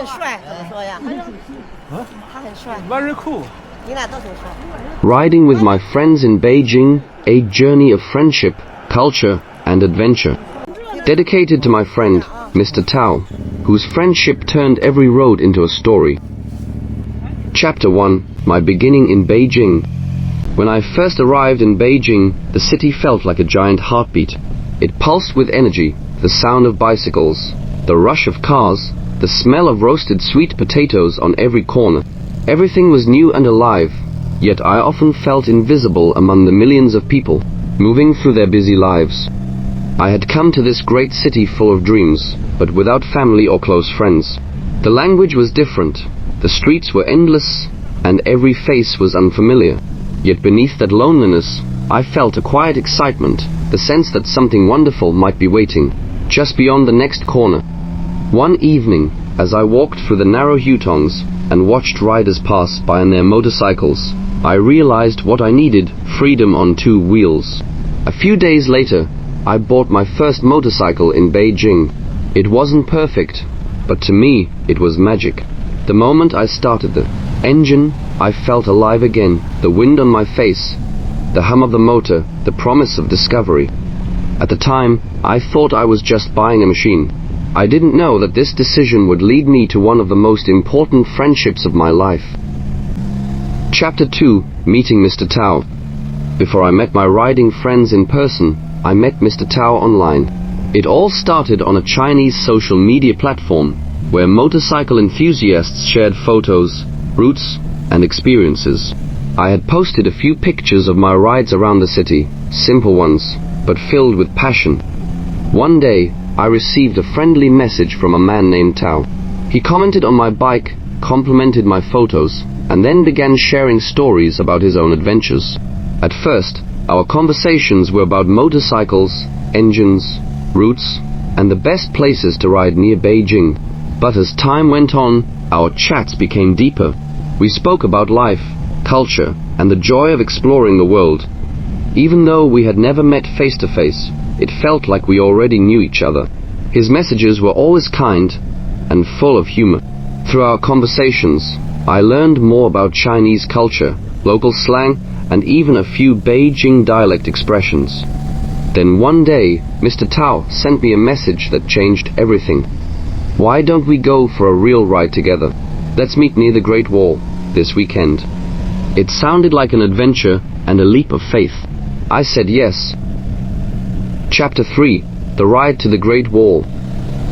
很帅，怎么说呀？他很帅。Very cool. 你俩都挺帅。Riding with my friends in Beijing, a journey of friendship, culture, and adventure. Dedicated to my friend, Mr. Tao, whose friendship turned every road into a story. Chapter 1. My beginning in Beijing. When I first arrived in Beijing, the city felt like a giant heartbeat. It pulsed with energy, the sound of bicycles, the rush of cars, the smell of roasted sweet potatoes on every corner. Everything was new and alive, yet I often felt invisible among the millions of people, moving through their busy lives. I had come to this great city full of dreams, but without family or close friends. The language was different, the streets were endless, and every face was unfamiliar. Yet beneath that loneliness, I felt a quiet excitement, the sense that something wonderful might be waiting, just beyond the next corner. One evening, as I walked through the narrow hutongs and watched riders pass by on their motorcycles, I realized what I needed: freedom on two wheels. A few days later, I bought my first motorcycle in Beijing. It wasn't perfect, but to me, it was magic. The moment I started the engine, I felt alive again, the wind on my face, the hum of the motor, the promise of discovery. At the time, I thought I was just buying a machine. I didn't know that this decision would lead me to one of the most important friendships of my life. Chapter 2. Meeting Mr. Tao. Before I met my riding friends in person, I met Mr. Tao online. It all started on a Chinese social media platform, where motorcycle enthusiasts shared photos, routes, and experiences. I had posted a few pictures of my rides around the city, simple ones, but filled with passion. One day, I received a friendly message from a man named Tao. He commented on my bike, complimented my photos, and then began sharing stories about his own adventures. At first, our conversations were about motorcycles, engines, routes, and the best places to ride near Beijing. But as time went on, our chats became deeper. We spoke about life, culture, and the joy of exploring the world. Even though we had never met face to face, it felt like we already knew each other. His messages were always kind and full of humor. Through our conversations, I learned more about Chinese culture, local slang, and even a few Beijing dialect expressions. Then one day, Mr. Tao sent me a message that changed everything. Why don't we go for a real ride together? Let's meet near the Great Wall this weekend. It sounded like an adventure and a leap of faith. I said yes. Chapter 3. The Ride to the Great Wall.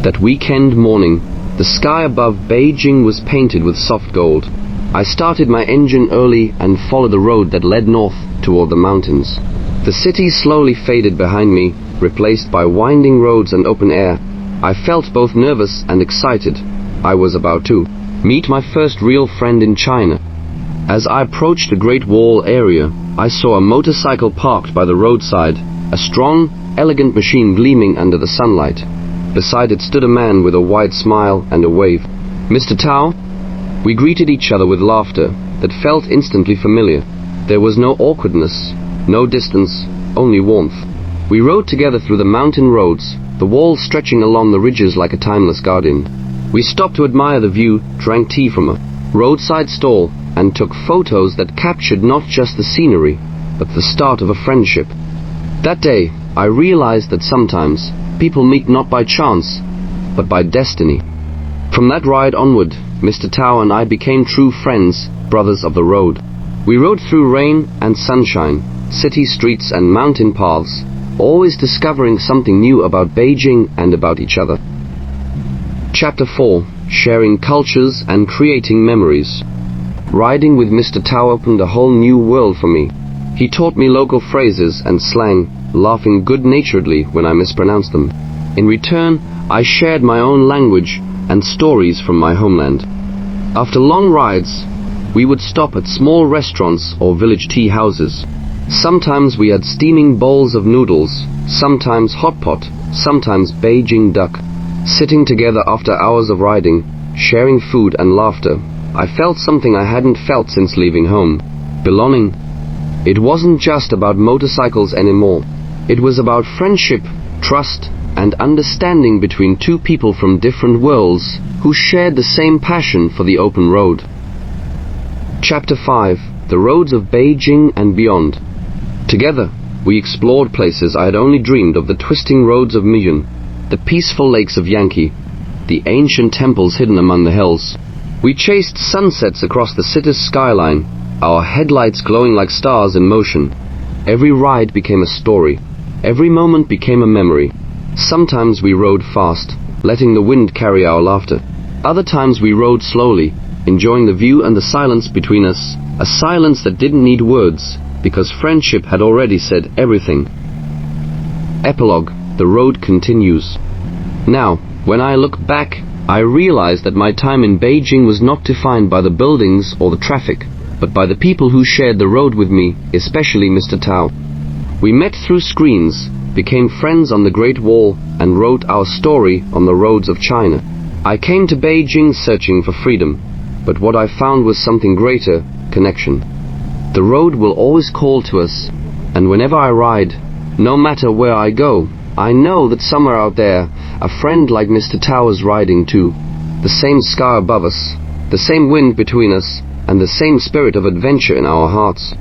That weekend morning, the sky above Beijing was painted with soft gold. I started my engine early and followed the road that led north toward the mountains. The city slowly faded behind me, replaced by winding roads and open air. I felt both nervous and excited. I was about to meet my first real friend in China. As I approached the Great Wall area, I saw a motorcycle parked by the roadside, a strong, elegant machine gleaming under the sunlight. Beside it stood a man with a wide smile and a wave. Mr. Tao? We greeted each other with laughter that felt instantly familiar. There was no awkwardness, no distance, only warmth. We rode together through the mountain roads, the walls stretching along the ridges like a timeless guardian. We stopped to admire the view, drank tea from a roadside stall, and took photos that captured not just the scenery, but the start of a friendship. That day, I realized that sometimes people meet not by chance, but by destiny. From that ride onward, Mr. Tao and I became true friends, brothers of the road. We rode through rain and sunshine, city streets and mountain paths, always discovering something new about Beijing and about each other. Chapter 4. Sharing cultures and creating memories. Riding with Mr. Tao opened a whole new world for me. He taught me local phrases and slang, laughing good-naturedly when I mispronounced them. In return, I shared my own language and stories from my homeland. After long rides, we would stop at small restaurants or village tea houses. Sometimes we had steaming bowls of noodles, sometimes hot pot, sometimes Beijing duck. Sitting together after hours of riding, sharing food and laughter, I felt something I hadn't felt since leaving home: belonging. It wasn't just about motorcycles anymore. It was about friendship, trust, and understanding between two people from different worlds who shared the same passion for the open road. Chapter 5. The Roads of Beijing and Beyond. Together, we explored places I had only dreamed of: the twisting roads of Miyun, the peaceful lakes of Yanqi, the ancient temples hidden among the hills. We chased sunsets across the city's skyline, our headlights glowing like stars in motion. Every ride became a story. Every moment became a memory. Sometimes we rode fast, letting the wind carry our laughter. Other times we rode slowly, enjoying the view and the silence between us, a silence that didn't need words, because friendship had already said everything. Epilogue. The road continues. Now, when I look back, I realize that my time in Beijing was not defined by the buildings or the traffic, but by the people who shared the road with me, especially Mr. Tao. We met through screens, became friends on the Great Wall, and wrote our story on the roads of China. I came to Beijing searching for freedom, but what I found was something greater: connection. The road will always call to us, and whenever I ride, no matter where I go, I know that somewhere out there, a friend like Mr. Tao is riding too. The same sky above us, the same wind between us, and the same spirit of adventure in our hearts.